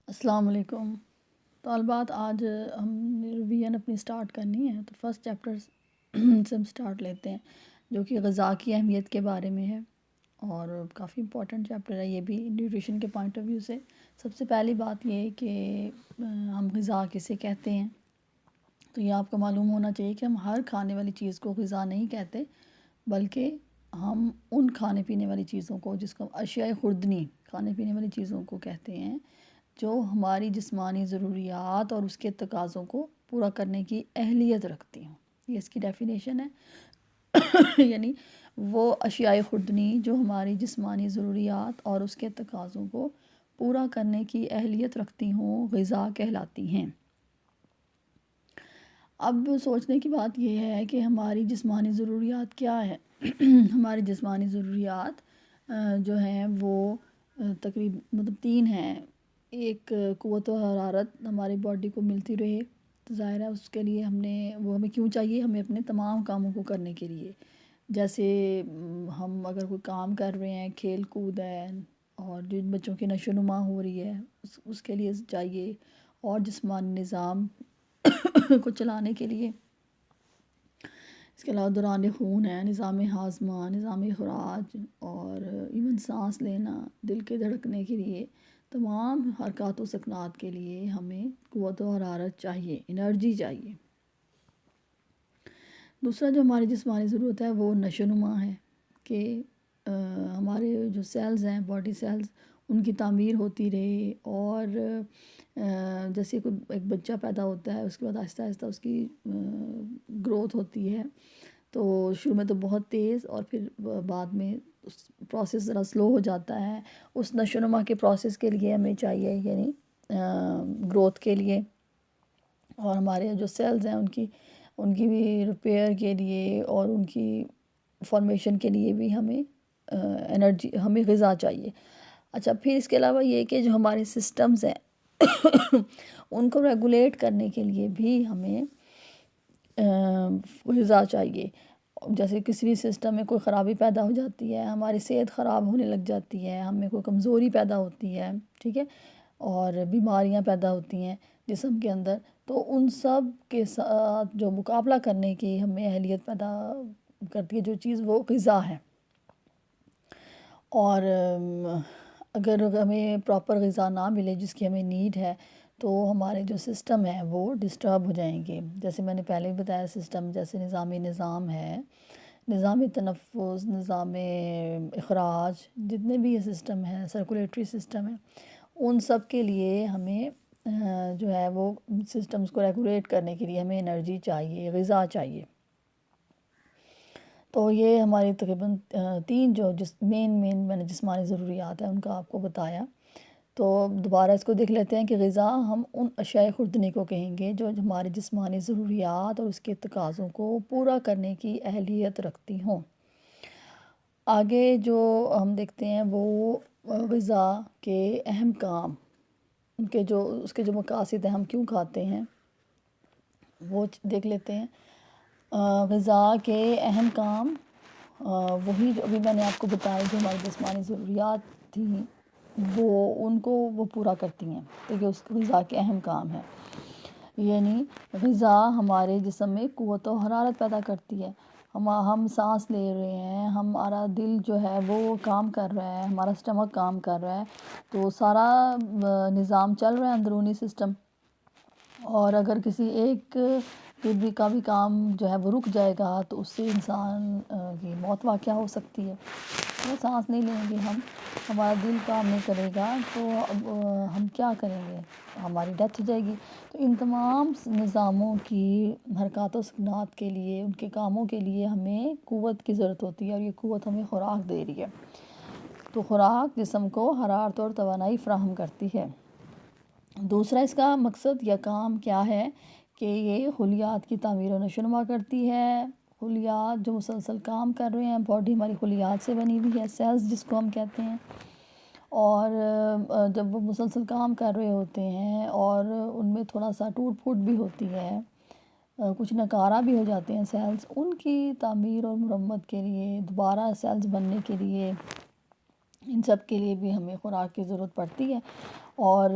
السلام علیکم طالبات، آج ہم نے ریویژن اپنی سٹارٹ کرنی ہے، تو فرسٹ چیپٹر سے ہم سٹارٹ لیتے ہیں جو کہ غذا کی اہمیت کے بارے میں ہے، اور کافی امپورٹنٹ چیپٹر ہے یہ بھی نیوٹریشن کے پوائنٹ آف ویو سے۔ سب سے پہلی بات یہ ہے کہ ہم غذا کسے کہتے ہیں، تو یہ آپ کو معلوم ہونا چاہیے کہ ہم ہر کھانے والی چیز کو غذا نہیں کہتے، بلکہ ہم ان کھانے پینے والی چیزوں کو، جس کو ہم اشیاء خوردنی کھانے پینے والی چیزوں کو کہتے ہیں، جو ہماری جسمانی ضروریات اور اس کے تقاضوں کو پورا کرنے کی اہلیت رکھتی ہوں۔ یہ اس کی ڈیفینیشن ہے یعنی وہ اشیاء خوردنی جو ہماری جسمانی ضروریات اور اس کے تقاضوں کو پورا کرنے کی اہلیت رکھتی ہوں، غذا کہلاتی ہیں۔ اب سوچنے کی بات یہ ہے کہ ہماری جسمانی ضروریات کیا ہے۔ ہماری جسمانی ضروریات جو ہیں وہ تقریباً 3 ہیں۔ ایک قوت و حرارت ہماری باڈی کو ملتی رہے، تو ظاہر ہے اس کے لیے وہ ہمیں کیوں چاہیے، ہمیں اپنے تمام کاموں کو کرنے کے لیے، جیسے ہم اگر کوئی کام کر رہے ہیں، کھیل کود ہے، اور جن بچوں کی نشو و نما ہو رہی ہے اس کے لیے چاہیے، اور جسمانی نظام کو چلانے کے لیے۔ اس کے علاوہ دوران خون ہے، نظام ہاضمہ، نظام خوراک، اور ایون سانس لینا، دل کے دھڑکنے کے لیے، تمام حرکات و سکنات کے لیے ہمیں قوت و حرارت چاہیے، انرجی چاہیے۔ دوسرا جو ہماری جسمانی ضرورت ہے وہ نشو و نما ہے، کہ ہمارے جو سیلز ہیں، باڈی سیلز، ان کی تعمیر ہوتی رہے، اور جیسے ایک بچہ پیدا ہوتا ہے، اس کے بعد آہستہ آہستہ اس کی گروتھ ہوتی ہے، تو شروع میں تو بہت تیز، اور پھر بعد میں اس پروسیس ذرا سلو ہو جاتا ہے۔ اس نشو و نما کے پروسیس کے لیے ہمیں چاہیے، یعنی گروتھ کے لیے، اور ہمارے جو سیلز ہیں ان کی بھی ریپیئر کے لیے اور ان کی فارمیشن کے لیے بھی ہمیں انرجی، ہمیں غذا چاہیے۔ اچھا، پھر اس کے علاوہ یہ کہ جو ہمارے سسٹمز ہیں ان کو ریگولیٹ کرنے کے لیے بھی ہمیں غذا چاہیے۔ جیسے کسی بھی سسٹم میں کوئی خرابی پیدا ہو جاتی ہے، ہماری صحت خراب ہونے لگ جاتی ہے، ہمیں کوئی کمزوری پیدا ہوتی ہے، ٹھیک ہے، اور بیماریاں پیدا ہوتی ہیں جسم کے اندر، تو ان سب کے ساتھ جو مقابلہ کرنے کی ہمیں اہلیت پیدا کرتی ہے جو چیز، وہ غذا ہے۔ اور اگر ہمیں پراپر غذا نہ ملے جس کی ہمیں نیڈ ہے، تو ہمارے جو سسٹم ہیں وہ ڈسٹرب ہو جائیں گے۔ جیسے میں نے پہلے بھی بتایا، سسٹم جیسے نظام ہے، نظام تنفس، نظام اخراج، جتنے بھی یہ سسٹم ہیں، سرکولیٹری سسٹم ہے، ان سب کے لیے ہمیں جو ہے وہ سسٹمز کو ریگولیٹ کرنے کے لیے ہمیں انرجی چاہیے، غذا چاہیے۔ تو یہ ہماری تقریباً 3 جو مین میں نے جسمانی ضروریات ہیں ان کا آپ کو بتایا۔ تو دوبارہ اس کو دیکھ لیتے ہیں کہ غذا ہم ان اشیاء خوردنی کو کہیں گے جو ہماری جسمانی ضروریات اور اس کے تقاضوں کو پورا کرنے کی اہلیت رکھتی ہوں۔ آگے جو ہم دیکھتے ہیں وہ غذا کے اہم کام، اس کے جو مقاصد ہیں، ہم کیوں کھاتے ہیں، وہ دیکھ لیتے ہیں۔ غذا کے اہم کام وہی جو ابھی میں نے آپ کو بتایا، جو ہماری جسمانی ضروریات تھیں ان کو وہ پورا کرتی ہیں، کیونکہ اس غذا کے اہم کام ہیں۔ یعنی غذا ہمارے جسم میں قوت و حرارت پیدا کرتی ہے، ہم سانس لے رہے ہیں، ہمارا دل جو ہے وہ کام کر رہا ہے، ہمارا سٹمک کام کر رہا ہے، تو سارا نظام چل رہا ہے، اندرونی سسٹم۔ اور اگر کسی ایک کا بھی کام جو ہے وہ رک جائے گا، تو اس سے انسان کی موت واقع ہو سکتی ہے۔ وہ سانس نہیں لیں گے ہمارا دل کام نہیں کرے گا، تو اب ہم کیا کریں گے، ہماری ڈیتھ ہو جائے گی۔ تو ان تمام نظاموں کی حرکات و سکنات کے لیے، ان کے کاموں کے لیے ہمیں قوت کی ضرورت ہوتی ہے، اور یہ قوت ہمیں خوراک دے رہی ہے۔ تو خوراک جسم کو حرارت اور توانائی فراہم کرتی ہے۔ دوسرا اس کا مقصد یا کام کیا ہے کہ یہ خلیات کی تعمیر و نشو و نما کرتی ہے۔ خلیات جو مسلسل کام کر رہے ہیں، باڈی ہماری خلیات سے بنی ہوئی ہے، سیلز جس کو ہم کہتے ہیں، اور جب وہ مسلسل کام کر رہے ہوتے ہیں اور ان میں تھوڑا سا ٹوٹ پھوٹ بھی ہوتی ہے، کچھ نکارہ بھی ہو جاتے ہیں سیلز، ان کی تعمیر اور مرمت کے لیے، دوبارہ سیلز بننے کے لیے، ان سب کے لیے بھی ہمیں خوراک کی ضرورت پڑتی ہے۔ اور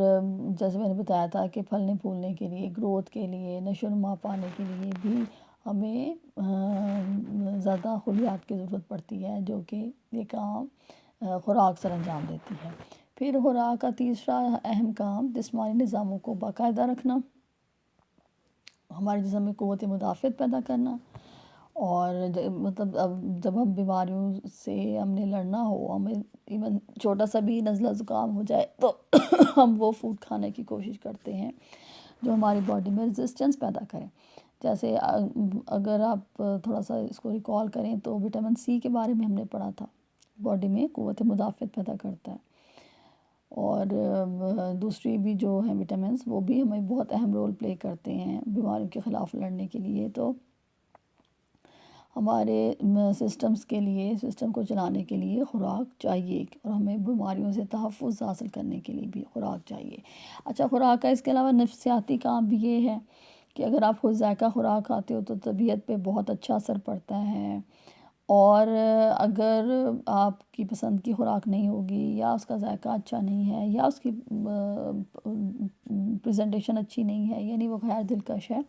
جیسے میں نے بتایا تھا کہ پھلنے پھولنے کے لیے، گروتھ کے لیے، نشو و نما پانے کے لیے بھی ہمیں زیادہ خلیات کی ضرورت پڑتی ہے، جو کہ یہ کام خوراک سر انجام دیتی ہے۔ پھر خوراک کا تیسرا اہم کام جسمانی نظاموں کو باقاعدہ رکھنا، ہمارے جسم میں قوت مدافعت پیدا کرنا، اور مطلب اب جب ہم بیماریوں سے ہم نے لڑنا ہو، ہمیں ایون چھوٹا سا بھی نزلہ زکام ہو جائے تو ہم وہ فوڈ کھانے کی کوشش کرتے ہیں جو ہماری باڈی میں ریزسٹنس پیدا کریں۔ جیسے اگر آپ تھوڑا سا اس کو ریکال کریں تو وٹامن سی کے بارے میں ہم نے پڑھا تھا، باڈی میں قوت مدافعت پیدا کرتا ہے، اور دوسری بھی جو ہیں وٹامنس وہ بھی ہمیں بہت اہم رول پلے کرتے ہیں بیماریوں کے خلاف لڑنے کے لیے۔ تو ہمارے سسٹمز کے لیے، سسٹم کو چلانے کے لیے خوراک چاہیے، اور ہمیں بیماریوں سے تحفظ حاصل کرنے کے لیے بھی خوراک چاہیے۔ اچھا، خوراک کا اس کے علاوہ نفسیاتی کام بھی یہ ہے کہ اگر آپ خود ذائقہ خوراک کھاتے ہو تو طبیعت پہ بہت اچھا اثر پڑتا ہے، اور اگر آپ کی پسند کی خوراک نہیں ہوگی، یا اس کا ذائقہ اچھا نہیں ہے، یا اس کی پریزنٹیشن اچھی نہیں ہے، یعنی وہ غیر دلکش ہے،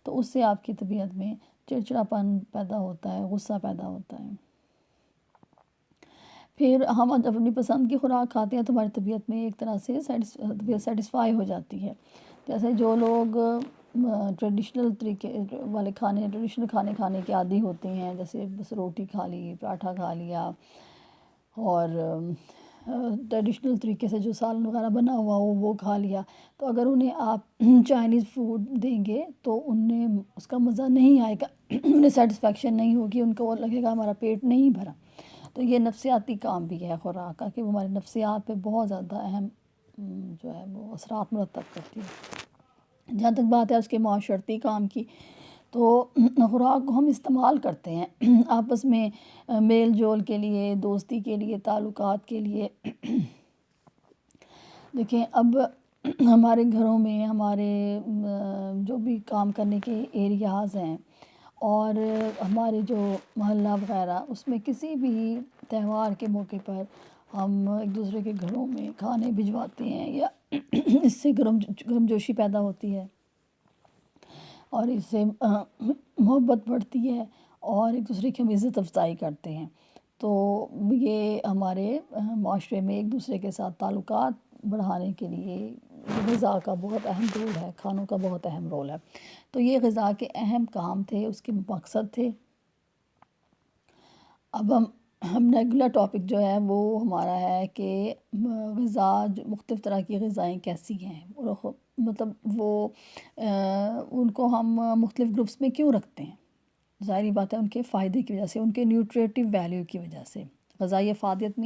تو اس سے آپ کی طبیعت میں چڑچڑاپن پیدا ہوتا ہے، غصہ پیدا ہوتا ہے۔ پھر ہم جب اپنی پسند کی خوراک کھاتے ہیں تو ہماری طبیعت میں ایک طرح سے طبیعت سیٹسفائی ہو جاتی ہے۔ جیسے جو لوگ ٹریڈیشنل طریقے والے ٹریڈیشنل کھانے کھانے کے عادی ہوتے ہیں، جیسے بس روٹی کھا لی، پراٹھا کھا لیا، اور ٹریڈیشنل طریقے سے جو سالن وغیرہ بنا ہوا ہو وہ کھا لیا، تو اگر انہیں آپ چائنیز فوڈ دیں گے تو انہیں اس کا مزہ نہیں آئے گا، انہیں سیٹسفیکشن نہیں ہوگی، ان کو وہ لگے گا ہمارا پیٹ نہیں بھرا۔ تو یہ نفسیاتی کام بھی ہے خوراک کا، کہ وہ ہمارے نفسیات پہ بہت زیادہ اہم جو ہے وہ اثرات مرتب کرتی ہے۔ جہاں تک بات ہے اس کے معاشرتی کام کی، تو خوراک کو ہم استعمال کرتے ہیں آپس میں میل جول کے لیے، دوستی کے لیے، تعلقات کے لیے۔ دیکھیں اب ہمارے گھروں میں ہمارے جو بھی کام کرنے کے ایریاز ہیں، اور ہمارے جو محلہ وغیرہ، اس میں کسی بھی تہوار کے موقع پر ہم ایک دوسرے کے گھروں میں کھانے بھجواتے ہیں، یا اس سے گرم جوشی پیدا ہوتی ہے، اور اس سے محبت بڑھتی ہے، اور ایک دوسرے کی ہم عزت افزائی کرتے ہیں۔ تو یہ ہمارے معاشرے میں ایک دوسرے کے ساتھ تعلقات بڑھانے کے لیے غذا کا بہت اہم رول ہے، کھانوں کا بہت اہم رول ہے۔ تو یہ غذا کے اہم کام تھے، اس کے مقصد تھے۔ اب ہم ریگولر ٹاپک جو ہے وہ ہمارا ہے کہ غذا، مختلف طرح کی غذائیں کیسی ہیں، اور مطلب وہ ان کو ہم مختلف گروپس میں کیوں رکھتے ہیں؟ ظاہری بات ہے ان کے فائدے کی وجہ سے، ان کے نیوٹریٹیو ویلیو کی وجہ سے۔ غذائی افادیت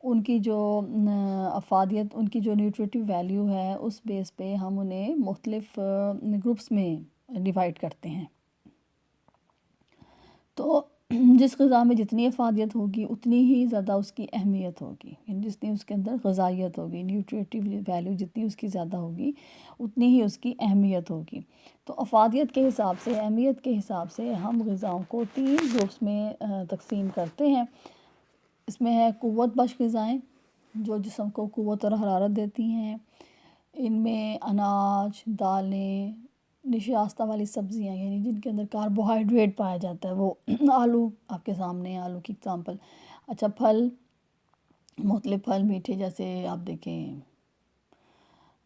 ان کی جو افادیت، ان کی جو نیوٹریٹیو ویلیو ہے، اس بیس پہ ہم انہیں مختلف گروپس میں ڈیوائڈ کرتے ہیں۔ تو جس غذا میں جتنی افادیت ہوگی اتنی ہی زیادہ اس کی اہمیت ہوگی، یعنی جتنی اس کے اندر غذائیت ہوگی، نیوٹریٹیو ویلیو جتنی اس کی زیادہ ہوگی اتنی ہی اس کی اہمیت ہوگی۔ تو افادیت کے حساب سے، اہمیت کے حساب سے ہم غذاؤں کو 3 گروپس میں تقسیم کرتے ہیں۔ اس میں ہے قوت بخش غذائیں، جو جسم کو قوت اور حرارت دیتی ہیں۔ ان میں اناج، دالیں، نشاستہ والی سبزیاں، یعنی جن کے اندر کاربوہائیڈریٹ پایا جاتا ہے، وہ آلو آپ کے سامنے ہے، آلو کی اگزامپل۔ اچھا، پھل، مختلف پھل میٹھے، جیسے آپ دیکھیں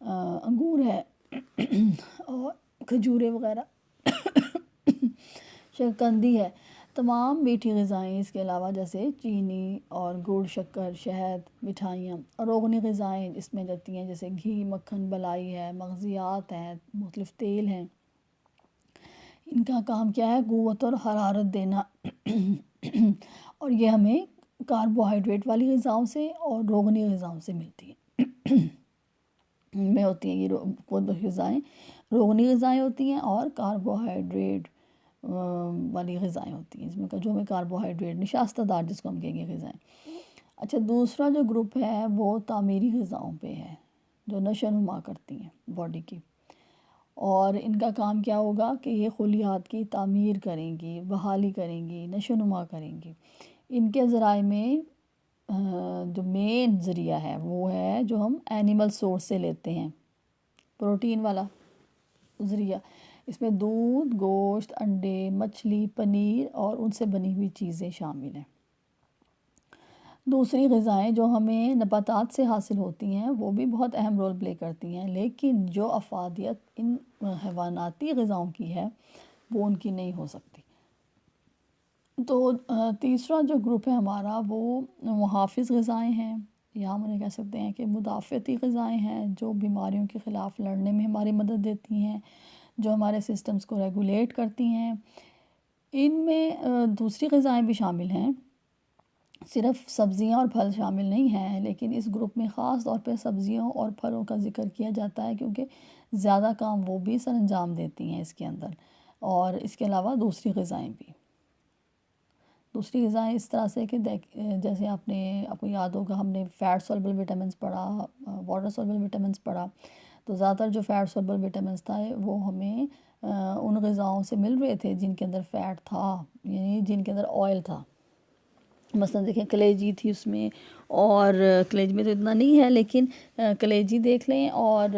انگور ہے اور کھجورے وغیرہ، شکرقندی ہے، تمام میٹھی غذائیں۔ اس کے علاوہ جیسے چینی اور گڑ، شکر، شہد، مٹھائیاں، اور روغنی غذائیں اس میں جاتی ہیں، جیسے گھی، مکھن، بلائی ہے، مغزیات ہیں، مختلف تیل ہیں۔ ان کا کام کیا ہے؟ قوت اور حرارت دینا، اور یہ ہمیں کاربوہائیڈریٹ والی غذاؤں سے اور روغنی غذاؤں سے ملتی ہیں۔ میں ہوتی ہیں یہ قوت بخش غذائیں، روغنی غذائیں ہوتی ہیں، اور کاربوہائیڈریٹ والی غذائیں ہوتی ہیں، اس میں جو ہمیں کاربوہائیڈریٹ، نشاستہ دار جس کو ہم کہیں گے غذائیں۔ اچھا، دوسرا جو گروپ ہے وہ تعمیری غذاؤں پہ ہے، جو نشو و نما کرتی ہیں باڈی کی، اور ان کا کام کیا ہوگا کہ یہ خلیات کی تعمیر کریں گی، بحالی کریں گی، نشو و نما کریں گی۔ ان کے ذرائع میں جو مین ذریعہ ہے وہ ہے جو ہم اینیمل سورس سے لیتے ہیں، پروٹین والا ذریعہ۔ اس میں دودھ، گوشت، انڈے، مچھلی، پنیر اور ان سے بنی ہوئی چیزیں شامل ہیں۔ دوسری غذائیں جو ہمیں نباتات سے حاصل ہوتی ہیں وہ بھی بہت اہم رول پلے کرتی ہیں، لیکن جو افادیت ان حیواناتی غذاؤں کی ہے وہ ان کی نہیں ہو سکتی۔ تو تیسرا جو گروپ ہے ہمارا وہ محافظ غذائیں ہیں، یا ہم انہیں کہہ سکتے ہیں کہ مدافعتی غذائیں ہیں، جو بیماریوں کے خلاف لڑنے میں ہماری مدد دیتی ہیں، جو ہمارے سسٹمز کو ریگولیٹ کرتی ہیں۔ ان میں دوسری غذائیں بھی شامل ہیں، صرف سبزیاں اور پھل شامل نہیں ہیں، لیکن اس گروپ میں خاص طور پہ سبزیوں اور پھلوں کا ذکر کیا جاتا ہے کیونکہ زیادہ کام وہ بھی سر انجام دیتی ہیں اس کے اندر، اور اس کے علاوہ دوسری غذائیں بھی۔ دوسری غذائیں اس طرح سے کہ جیسے آپ کو یاد ہوگا ہم نے فیٹ سولبل وٹامنس پڑھا، واٹر سولبل وٹامنس پڑھا، تو زیادہ تر جو فیٹ سولبل وٹامنس تھا وہ ہمیں ان غذاؤں سے مل رہے تھے جن کے اندر فیٹ تھا، یعنی جن کے اندر آئل تھا۔ مثلا دیکھیں کلیجی تھی اس میں، اور کلیجی میں تو اتنا نہیں ہے لیکن کلیجی دیکھ لیں، اور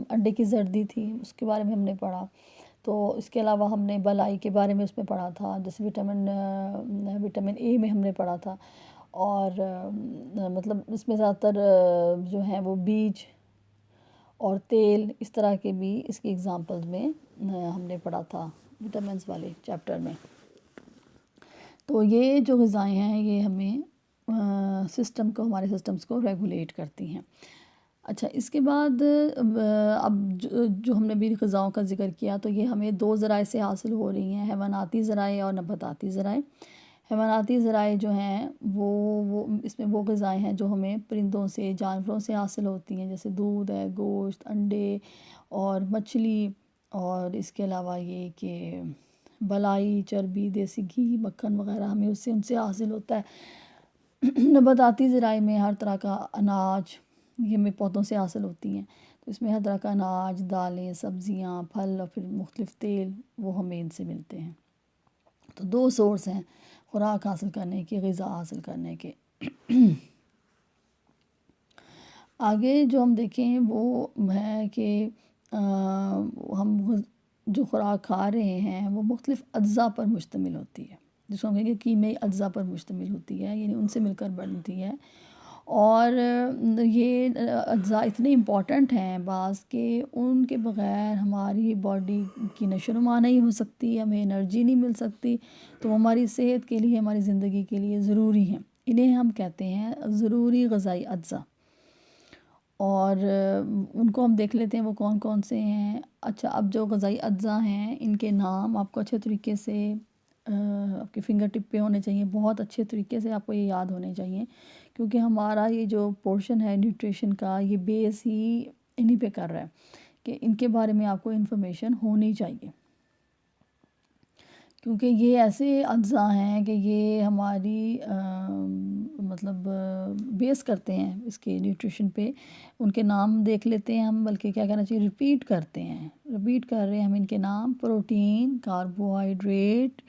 انڈے کی زردی تھی، اس کے بارے میں ہم نے پڑھا۔ تو اس کے علاوہ ہم نے بلائی کے بارے میں اس میں پڑھا تھا، جیسے وٹامن اے میں ہم نے پڑھا تھا، اور مطلب اس میں زیادہ تر جو ہیں وہ بیج اور تیل اس طرح کے بھی اس کی ایگزامپلز میں ہم نے پڑھا تھا وٹامنس والے چیپٹر میں۔ تو یہ جو غذائیں ہیں یہ ہمیں ہمارے سسٹمز کو ریگولیٹ کرتی ہیں۔ اچھا، اس کے بعد اب جو ہم نے بھی غذاؤں کا ذکر کیا تو یہ ہمیں دو ذرائع سے حاصل ہو رہی ہیں، حیواناتی ذرائع اور نباتاتی ذرائع۔ حیواناتی ذرائع جو ہیں وہ اس میں وہ غذائیں ہیں جو ہمیں پرندوں سے، جانوروں سے حاصل ہوتی ہیں، جیسے دودھ ہے، گوشت، انڈے اور مچھلی، اور اس کے علاوہ یہ کہ بلائی، چربی، دیسی گھی، مکھن وغیرہ ہمیں ان سے حاصل ہوتا ہے۔ نباتاتی ذرائع میں ہر طرح کا اناج، یہ ہمیں پودوں سے حاصل ہوتی ہیں، تو اس میں ہر طرح کا اناج، دالیں، سبزیاں، پھل اور پھر مختلف تیل وہ ہمیں ان سے ملتے ہیں۔ تو دو سورس ہیں خوراک حاصل کرنے کے، غذا حاصل کرنے کے۔ آگے جو ہم دیکھیں وہ ہے کہ ہم جو خوراک کھا رہے ہیں وہ مختلف اجزاء پر مشتمل ہوتی ہے، جس کو ہم کہیں گے کیمیائی اجزاء پر مشتمل ہوتی ہے، یعنی ان سے مل کر بنتی ہے، اور یہ اجزاء اتنے امپورٹنٹ ہیں بعض کہ ان کے بغیر ہماری باڈی کی نشو و نما نہیں ہو سکتی، ہمیں انرجی نہیں مل سکتی، تو ہماری صحت کے لیے، ہماری زندگی کے لیے ضروری ہیں۔ انہیں ہم کہتے ہیں ضروری غذائی اجزاء، اور ان کو ہم دیکھ لیتے ہیں وہ کون کون سے ہیں۔ اچھا، اب جو غذائی اجزاء ہیں ان کے نام آپ کو اچھے طریقے سے آپ کے فنگر ٹپ پہ ہونے چاہیے، بہت اچھے طریقے سے آپ کو یہ یاد ہونے چاہیے، کیونکہ ہمارا یہ جو پورشن ہے نیوٹریشن کا یہ بیس ہی انہی پہ کر رہا ہے کہ ان کے بارے میں آپ کو انفارمیشن ہونی چاہیے، کیونکہ یہ ایسے اجزاء ہیں کہ یہ ہماری مطلب بیس کرتے ہیں اس کے نیوٹریشن پہ۔ ان کے نام دیکھ لیتے ہیں ہم، بلکہ کیا کہنا چاہیے، ریپیٹ کرتے ہیں، ریپیٹ کر رہے ہیں ہم ان کے نام: پروٹین، کاربوہائیڈریٹ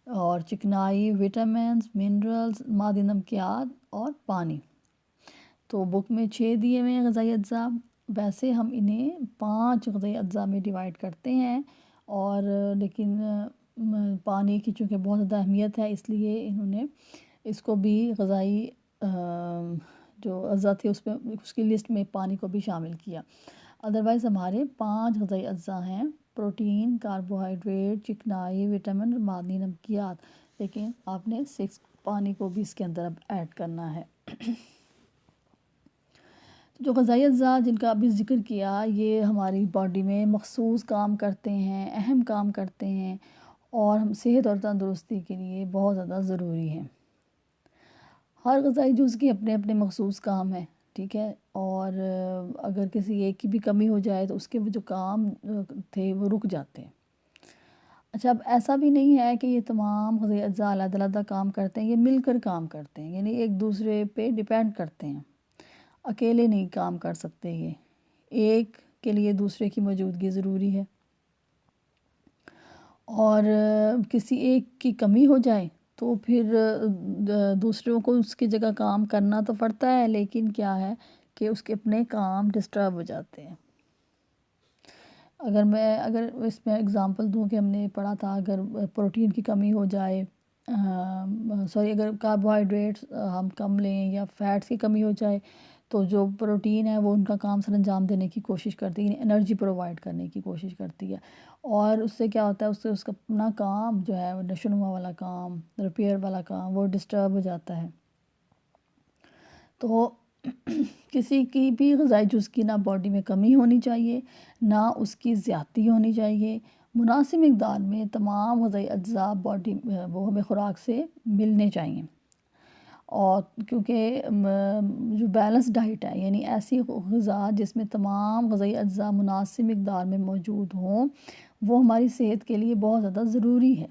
اور چکنائی، وٹامنس، منرلز، معدنی نمکیات اور پانی۔ تو بک میں 6 دیے ہوئے ہیں غذائی اجزاء، ویسے ہم انہیں 5 غذائی اجزاء میں ڈیوائڈ کرتے ہیں، اور لیکن پانی کی چونکہ بہت زیادہ اہمیت ہے اس لیے انہوں نے اس کو بھی غذائی جو اجزاء تھے اس کی لسٹ میں پانی کو بھی شامل کیا۔ ادروائز ہمارے 5 غذائی اجزاء ہیں: پروٹین، کاربوہائیڈریٹ، چکنائی، وٹامن اور معدنی نمکیات، لیکن آپ نے 6 پانی کو بھی اس کے اندر اب ایڈ کرنا ہے۔ جو غذائی اجزاء جن کا ابھی ذکر کیا یہ ہماری باڈی میں مخصوص کام کرتے ہیں، اہم کام کرتے ہیں، اور ہم صحت اور تندرستی کے لیے بہت زیادہ ضروری ہیں۔ ہر غذائی جز کے اپنے اپنے مخصوص کام ہیں، ٹھیک ہے، اور اگر کسی ایک کی بھی کمی ہو جائے تو اس کے جو کام تھے وہ رک جاتے ہیں۔ اچھا، اب ایسا بھی نہیں ہے کہ یہ تمام غذائی اجزاء علیحدہ علیحدہ کام کرتے ہیں، یہ مل کر کام کرتے ہیں، یعنی ایک دوسرے پہ ڈیپینڈ کرتے ہیں، اکیلے نہیں کام کر سکتے، یہ ایک کے لیے دوسرے کی موجودگی ضروری ہے، اور کسی ایک کی کمی ہو جائے تو پھر دوسروں کو اس کی جگہ کام کرنا تو پڑتا ہے، لیکن کیا ہے کہ اس کے اپنے کام ڈسٹرب ہو جاتے ہیں۔ اگر اس میں اگزامپل دوں کہ ہم نے پڑھا تھا، اگر پروٹین کی کمی ہو جائے، اگر کاربوہائیڈریٹس ہم کم لیں یا فیٹس کی کمی ہو جائے، تو جو پروٹین ہے وہ ان کا کام سر انجام دینے کی کوشش کرتی ہے، یعنی انرجی پرووائڈ کرنے کی کوشش کرتی ہے، اور اس سے کیا ہوتا ہے، اس کا اپنا کام جو ہے، نشو و نما والا کام، ریپیئر والا کام، وہ ڈسٹرب ہو جاتا ہے۔ تو کسی کی بھی غذائی جز کی نہ باڈی میں کمی ہونی چاہیے، نہ اس کی زیادتی ہونی چاہیے۔ مناسب مقدار میں تمام غذائی اجزاء باڈی وہ ہمیں خوراک سے ملنے چاہیے، اور کیونکہ جو بیلنس ڈائٹ ہے، یعنی ایسی غذا جس میں تمام غذائی اجزاء مناسب مقدار میں موجود ہوں، وہ ہماری صحت کے لیے بہت زیادہ ضروری ہے۔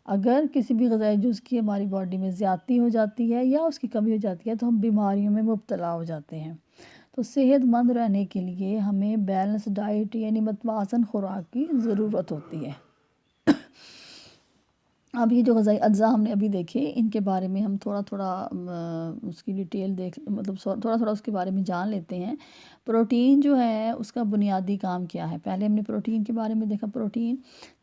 اگر کسی بھی غذائی جز کی ہماری باڈی میں زیادتی ہو جاتی ہے یا اس کی کمی ہو جاتی ہے، تو ہم بیماریوں میں مبتلا ہو جاتے ہیں۔ تو صحت مند رہنے کے لیے ہمیں بیلنس ڈائٹ یعنی متوازن خوراک کی ضرورت ہوتی ہے۔ اب یہ جو غذائی اجزاء ہم نے ابھی دیکھے، ان کے بارے میں ہم تھوڑا تھوڑا اس کی ڈیٹیل تھوڑا تھوڑا اس کے بارے میں جان لیتے ہیں۔ پروٹین جو ہے اس کا بنیادی کام کیا ہے؟ پہلے ہم نے پروٹین کے بارے میں دیکھا۔ پروٹین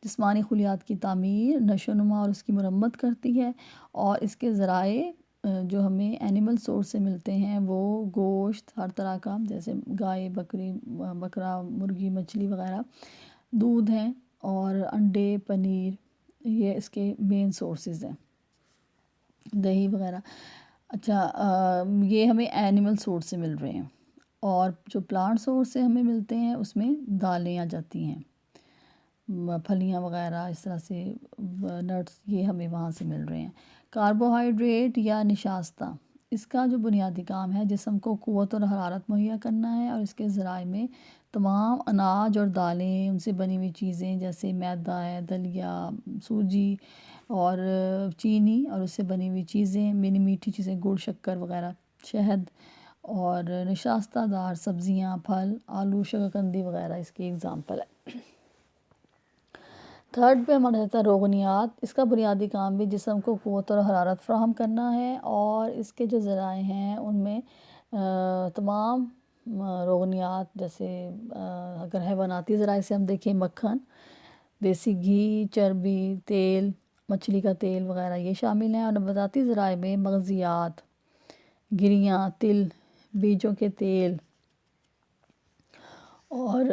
جسمانی خلیات کی تعمیر، نشو و نما اور اس کی مرمت کرتی ہے، اور اس کے ذرائع جو ہمیں اینیمل سورس سے ملتے ہیں وہ گوشت ہر طرح کا، جیسے گائے، بکری، بکرا، مرغی، مچھلی وغیرہ، دودھ ہیں، اور انڈے، پنیر، یہ اس کے مین سورسز ہیں، دہی وغیرہ۔ اچھا، یہ ہمیں اینیمل سورس سے مل رہے ہیں، اور جو پلانٹ سورس سے ہمیں ملتے ہیں اس میں دالیں آ جاتی ہیں، پھلیاں وغیرہ، اس طرح سے نٹس، یہ ہمیں وہاں سے مل رہے ہیں۔ کاربوہائیڈریٹ یا نشاستہ، اس کا جو بنیادی کام ہے جسم کو قوت اور حرارت مہیا کرنا ہے، اور اس کے ذرائع میں تمام اناج اور دالیں، ان سے بنی ہوئی چیزیں جیسے میدا ہے، دلیا، سوجی اور چینی، اور اس سے بنی ہوئی چیزیں، میٹھی چیزیں، گڑ، شکر وغیرہ، شہد، اور نشاستہ دار سبزیاں، پھل، آلو، شکرقندی وغیرہ اس کی اگزامپل ہے۔ تھرڈ پہ ہمارا رہتا ہے روغنیات۔ اس کا بنیادی کام بھی جسم کو قوت اور حرارت فراہم کرنا ہے، اور اس کے جو ذرائع ہیں ان میں تمام روغنیات، جیسے اگر حیواناتی ذرائع سے ہم دیکھیں، مکھن، دیسی گھی، چربی، تیل، مچھلی کا تیل وغیرہ یہ شامل ہیں، اور نباتاتی ذرائع میں مغزیات، گریاں، تل، بیجوں کے تیل، اور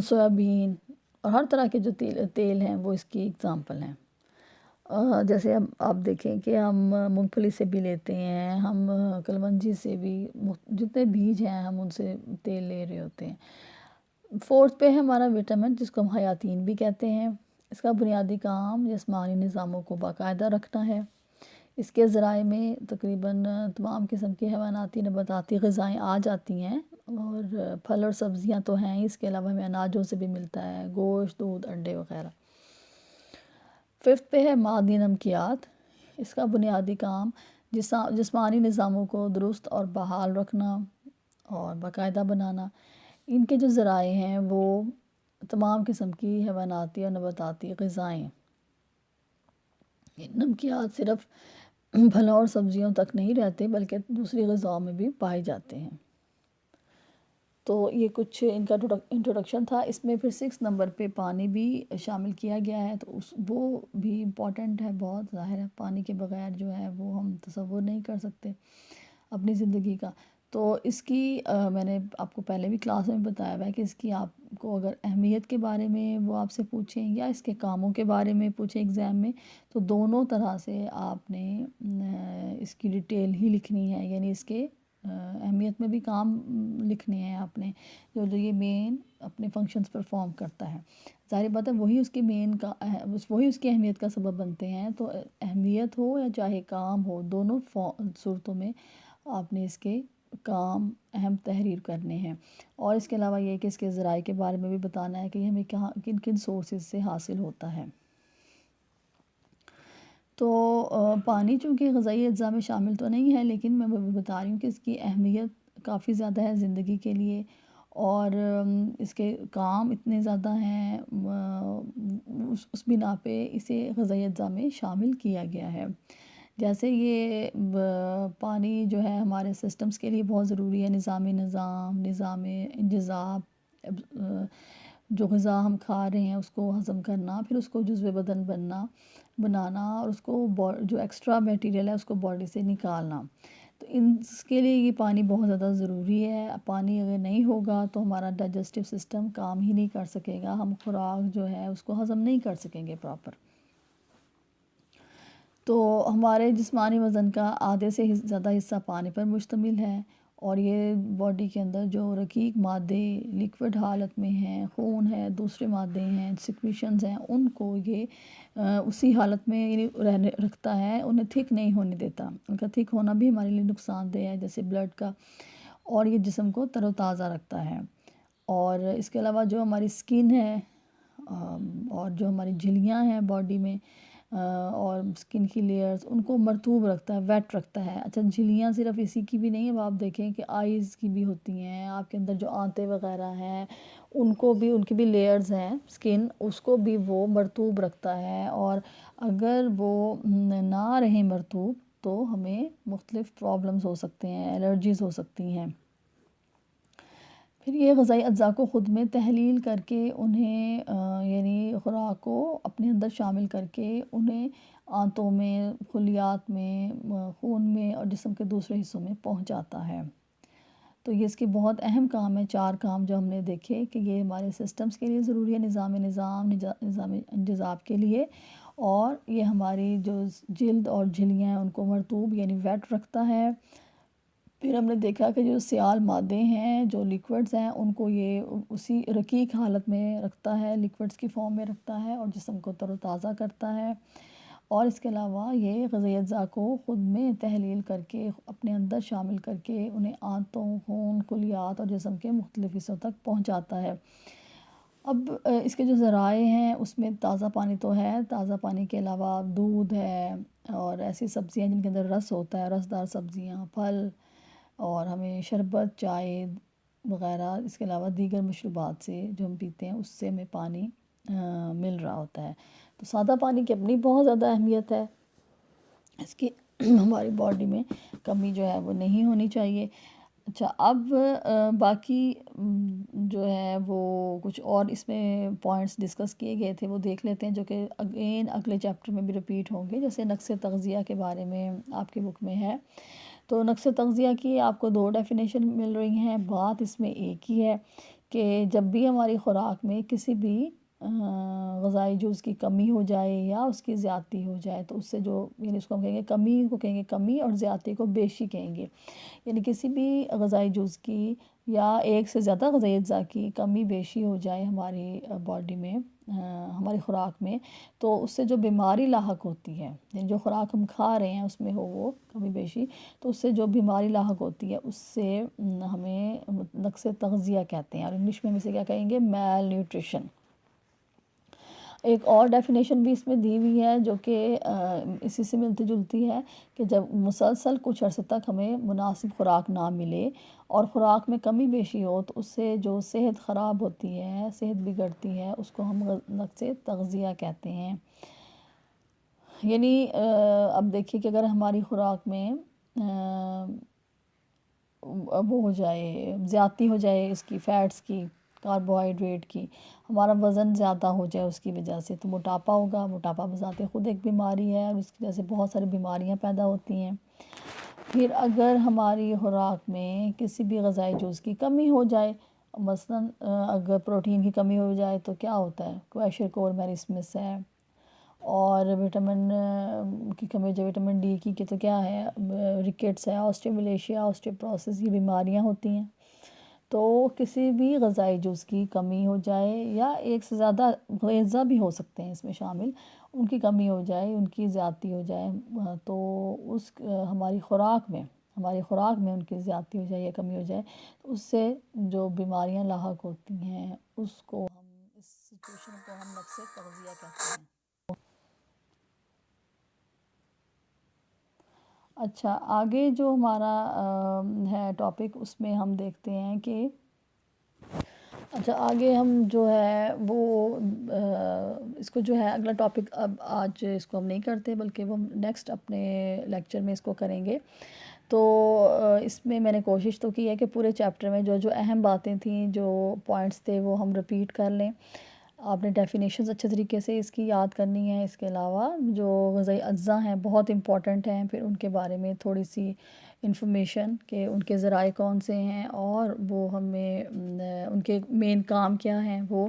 سویابین، اور ہر طرح کے جو تیل ہیں وہ اس کی اگزامپل ہیں۔ جیسے اب آپ دیکھیں کہ ہم مونگ پھلی سے بھی لیتے ہیں، ہم کلونجی سے بھی، جتنے بیج ہیں ہم ان سے تیل لے رہے ہوتے ہیں۔ فورتھ پہ ہے ہمارا وٹامن، جس کو ہم حیاتین بھی کہتے ہیں۔ اس کا بنیادی کام جسمانی نظاموں کو باقاعدہ رکھنا ہے۔ اس کے ذرائع میں تقریباً تمام قسم کی حیواناتی نباتاتی غذائیں آ جاتی ہیں، اور پھل اور سبزیاں تو ہیں، اس کے علاوہ ہمیں اناجوں سے بھی ملتا ہے، گوشت، دودھ، انڈے وغیرہ۔ ففتھ پہ ہے معدنی نمکیات۔ اس کا بنیادی کام جسمانی نظاموں کو درست اور بحال رکھنا اور باقاعدہ بنانا۔ ان کے جو ذرائع ہیں وہ تمام قسم کی حیواناتی اور نباتاتی غذائیں۔ نمکیات صرف پھلوں اور سبزیوں تک نہیں رہتے، بلکہ دوسری غذاؤں میں بھی پائے جاتے ہیں۔ تو یہ کچھ ان کا انٹروڈکشن تھا۔ اس میں پھر 6 نمبر پہ پانی بھی شامل کیا گیا ہے، تو وہ بھی امپورٹنٹ ہے، بہت ظاہر ہے، پانی کے بغیر جو ہے وہ ہم تصور نہیں کر سکتے اپنی زندگی کا۔ تو اس کی میں نے آپ کو پہلے بھی کلاس میں بتایا ہوا ہے کہ اس کی آپ کو اگر اہمیت کے بارے میں وہ آپ سے پوچھیں یا اس کے کاموں کے بارے میں پوچھیں ایگزام میں، تو دونوں طرح سے آپ نے اس کی ڈیٹیل ہی لکھنی ہے، یعنی اس کے اہمیت میں بھی کام لکھنے ہیں آپ نے، جو یہ مین اپنے فنکشنز پرفارم کرتا ہے۔ ظاہر بات ہے وہی اس کی وہی اس کی اہمیت کا سبب بنتے ہیں، تو اہمیت ہو یا چاہے کام ہو، دونوں صورتوں میں آپ نے اس کے کام اہم تحریر کرنے ہیں۔ اور اس کے علاوہ یہ کہ اس کے ذرائع کے بارے میں بھی بتانا ہے کہ یہ ہمیں کن کن سورسز سے حاصل ہوتا ہے۔ تو پانی چونکہ غذائی اجزاء میں شامل تو نہیں ہے، لیکن میں بتا رہی ہوں کہ اس کی اہمیت کافی زیادہ ہے زندگی کے لیے، اور اس کے کام اتنے زیادہ ہیں، اس بنا پہ اسے غذائی اجزاء میں شامل کیا گیا ہے۔ جیسے یہ پانی جو ہے ہمارے سسٹمز کے لیے بہت ضروری ہے، نظام انجذاب، جو غذا ہم کھا رہے ہیں اس کو ہضم کرنا، پھر اس کو جزو بدن بنانا، اور اس کو جو ایکسٹرا میٹیریل ہے اس کو باڈی سے نکالنا۔ تو اس کے لیے یہ پانی بہت زیادہ ضروری ہے۔ پانی اگر نہیں ہوگا تو ہمارا ڈائجسٹیو سسٹم کام ہی نہیں کر سکے گا، ہم خوراک جو ہے اس کو ہضم نہیں کر سکیں گے پراپر۔ تو ہمارے جسمانی وزن کا آدھے سے زیادہ حصہ پانی پر مشتمل ہے، اور یہ باڈی کے اندر جو رقیق مادے لیکوڈ حالت میں ہیں، خون ہے، دوسرے مادے ہیں، سیکریشنز ہیں، ان کو یہ اسی حالت میں یعنی رکھتا ہے، انہیں تھک نہیں ہونے دیتا۔ ان کا تھک ہونا بھی ہمارے لیے نقصان دہ ہے جیسے بلڈ کا، اور یہ جسم کو تر و تازہ رکھتا ہے۔ اور اس کے علاوہ جو ہماری سکن ہے، اور جو ہماری جھلیاں ہیں باڈی میں، اور سکن کی لیئرز، ان کو مرطوب رکھتا ہے، ویٹ رکھتا ہے۔ اچھا، جھلیاں صرف اسی کی بھی نہیں ہے، اب آپ دیکھیں کہ آئیز کی بھی ہوتی ہیں، آپ کے اندر جو آنتیں وغیرہ ہیں ان کی بھی لیئرز ہیں سکن، اس کو بھی وہ مرطوب رکھتا ہے، اور اگر وہ نہ رہیں مرطوب تو ہمیں مختلف پرابلمز ہو سکتے ہیں، الرجیز ہو سکتی ہیں۔ پھر یہ غذائی اجزاء کو خود میں تحلیل کر کے انہیں یعنی خوراک کو اپنے اندر شامل کر کے انہیں آنتوں میں، خلیات میں، خون میں اور جسم کے دوسرے حصوں میں پہنچاتا ہے۔ تو یہ اس کی بہت اہم کام ہے، 4 کام جو ہم نے دیکھے کہ یہ ہمارے سسٹمز کے لیے ضروری ہے، نظام انجذاب کے لیے، اور یہ ہماری جو جلد اور جھلیاں ہیں ان کو مرطوب یعنی ویٹ رکھتا ہے۔ پھر ہم نے دیکھا کہ جو سیال مادے ہیں، جو لیکوڈز ہیں، ان کو یہ اسی رقیق حالت میں رکھتا ہے، لیکوڈز کی فارم میں رکھتا ہے، اور جسم کو تر و تازہ کرتا ہے۔ اور اس کے علاوہ یہ غذائی اجزاء کو خود میں تحلیل کر کے اپنے اندر شامل کر کے انہیں آنتوں، خون، خلیات اور جسم کے مختلف حصوں تک پہنچاتا ہے۔ اب اس کے جو ذرائع ہیں اس میں تازہ پانی تو ہے، تازہ پانی کے علاوہ دودھ ہے، اور ایسی سبزیاں جن کے اندر رس ہوتا ہے، رسدار سبزیاں، پھل، اور ہمیں شربت، چائے وغیرہ، اس کے علاوہ دیگر مشروبات سے جو ہم پیتے ہیں اس سے ہمیں پانی مل رہا ہوتا ہے۔ تو سادہ پانی کی اپنی بہت زیادہ اہمیت ہے، اس کی ہماری باڈی میں کمی جو ہے وہ نہیں ہونی چاہیے۔ اچھا، اب باقی جو ہے وہ کچھ اور اس میں پوائنٹس ڈسکس کیے گئے تھے وہ دیکھ لیتے ہیں، جو کہ اگلے چیپٹر میں بھی ریپیٹ ہوں گے، جیسے نقص تغذیہ کے بارے میں آپ کی بک میں ہے۔ تو نقص تغذیہ کی آپ کو 2 ڈیفینیشن مل رہی ہیں، بات اس میں ایک ہی ہے کہ جب بھی ہماری خوراک میں کسی بھی غذائی جز کی کمی ہو جائے یا اس کی زیادتی ہو جائے، تو اس سے جو یعنی اس کو ہم کہیں گے کمی، اور زیادتی کو بیشی کہیں گے، یعنی کسی بھی غذائی جز کی یا ایک سے زیادہ غذائی اجزاء کی کمی بیشی ہو جائے ہماری باڈی میں، ہماری خوراک میں، تو اس سے جو بیماری لاحق ہوتی ہے، یعنی جو خوراک ہم کھا رہے ہیں اس میں ہو وہ کمی بیشی، تو اس سے جو بیماری لاحق ہوتی ہے اس سے ہمیں نقص تغذیہ کہتے ہیں، اور انگلش میں اسے کیا کہیں گے؟ میل نیوٹریشن۔ ایک اور ڈیفینیشن بھی اس میں دی ہوئی ہے جو کہ اسی سے ملتی جلتی ہے، کہ جب مسلسل کچھ عرصے تک ہمیں مناسب خوراک نہ ملے اور خوراک میں کمی بیشی ہو، تو اس سے جو صحت خراب ہوتی ہے، صحت بگڑتی ہے، اس کو ہم نقص تغذیہ کہتے ہیں۔ یعنی اب دیکھیے کہ اگر ہماری خوراک میں وہ ہو جائے، زیادتی ہو جائے اس کی، فیٹس کی، کاربوہائیڈریٹ کی، ہمارا وزن زیادہ ہو جائے اس کی وجہ سے، تو موٹاپا ہوگا۔ موٹاپا بذات خود ایک بیماری ہے، اور اس کی وجہ سے بہت ساری بیماریاں پیدا ہوتی ہیں۔ پھر اگر ہماری خوراک میں کسی بھی غذائی جز کی کمی ہو جائے، مثلاً اگر پروٹین کی کمی ہو جائے تو کیا ہوتا ہے؟ کویشرکور میرسمس ہے، اور وٹامن کی کمی ہو جائے، وٹامن ڈی کی تو کیا ہے؟ ریکٹس ہے، آسٹیومیلیشیا، آسٹیوپروسس، یہ بیماریاں ہوتی ہیں۔ تو کسی بھی غذائی جز کی کمی ہو جائے، یا ایک سے زیادہ غذا بھی ہو سکتے ہیں اس میں شامل، ان کی کمی ہو جائے، ان کی زیادتی ہو جائے، تو اس ہماری خوراک میں ان کی زیادتی ہو جائے یا کمی ہو جائے، تو اس سے جو بیماریاں لاحق ہوتی ہیں اس کو اس سچویشن کو ہم نقص تغذیہ کہتے ہیں۔ اچھا، آگے جو ہمارا ہے ٹاپک، اس میں ہم دیکھتے ہیں کہ اچھا آگے ہم جو ہے وہ اس کو جو ہے اگلا ٹاپک اب آج اس کو ہم نہیں کرتے، بلکہ وہ ہم نیکسٹ اپنے لیکچر میں اس کو کریں گے۔ تو اس میں نے کوشش تو کی ہے کہ پورے چیپٹر میں جو جو اہم باتیں تھیں، جو پوائنٹس تھے، وہ ہم رپیٹ کر لیں۔ آپ نے ڈیفینیشنز اچھے طریقے سے اس کی یاد کرنی ہے۔ اس کے علاوہ جو غذائی اجزاء ہیں بہت امپورٹنٹ ہیں، پھر ان کے بارے میں تھوڑی سی انفارمیشن کہ ان کے ذرائع کون سے ہیں، اور وہ ہمیں ان کے مین کام کیا ہیں۔ وہ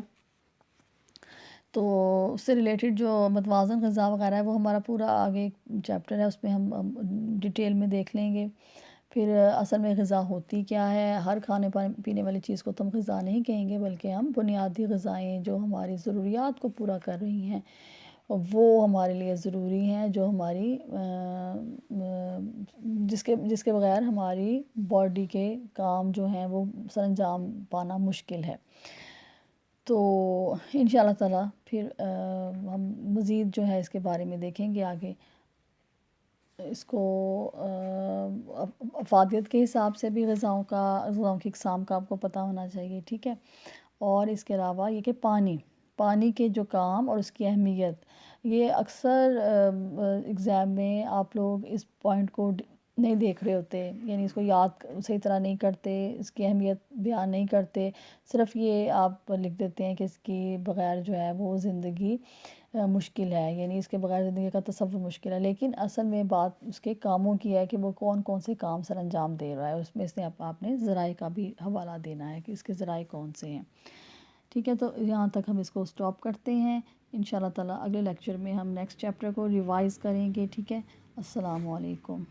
تو اس سے ریلیٹڈ جو متوازن غذا وغیرہ ہے وہ ہمارا پورا آگے چیپٹر ہے، اس میں ہم ڈیٹیل میں دیکھ لیں گے۔ پھر اصل میں غذا ہوتی کیا ہے، ہر کھانے پینے والی چیز کو تو ہم غذا نہیں کہیں گے، بلکہ ہم بنیادی غذائیں جو ہماری ضروریات کو پورا کر رہی ہیں وہ ہمارے لیے ضروری ہیں، جو ہماری جس کے بغیر ہماری باڈی کے کام جو ہیں وہ سر انجام پانا مشکل ہے۔ تو انشاءاللہ تعالیٰ پھر ہم مزید جو ہے اس کے بارے میں دیکھیں گے آگے۔ اس کو افادیت کے حساب سے بھی غذاؤں کی اقسام کا آپ کو پتہ ہونا چاہیے، ٹھیک ہے۔ اور اس کے علاوہ یہ کہ پانی کے جو کام اور اس کی اہمیت، یہ اکثر ایگزام میں آپ لوگ اس پوائنٹ کو نہیں دیکھ رہے ہوتے، یعنی اس کو یاد صحیح طرح نہیں کرتے، اس کی اہمیت بیان نہیں کرتے، صرف یہ آپ لکھ دیتے ہیں کہ اس کی بغیر جو ہے وہ زندگی مشکل ہے، یعنی اس کے بغیر زندگی کا تصور مشکل ہے، لیکن اصل میں بات اس کے کاموں کی ہے کہ وہ کون کون سے کام سر انجام دے رہا ہے۔ اس میں سے آپ نے ذرائع کا بھی حوالہ دینا ہے کہ اس کے ذرائع کون سے ہیں، ٹھیک ہے۔ تو یہاں تک ہم اس کو سٹاپ کرتے ہیں۔ انشاءاللہ تعالیٰ اگلے لیکچر میں ہم نیکسٹ چیپٹر کو ریوائز کریں گے، ٹھیک ہے۔ السلام علیکم۔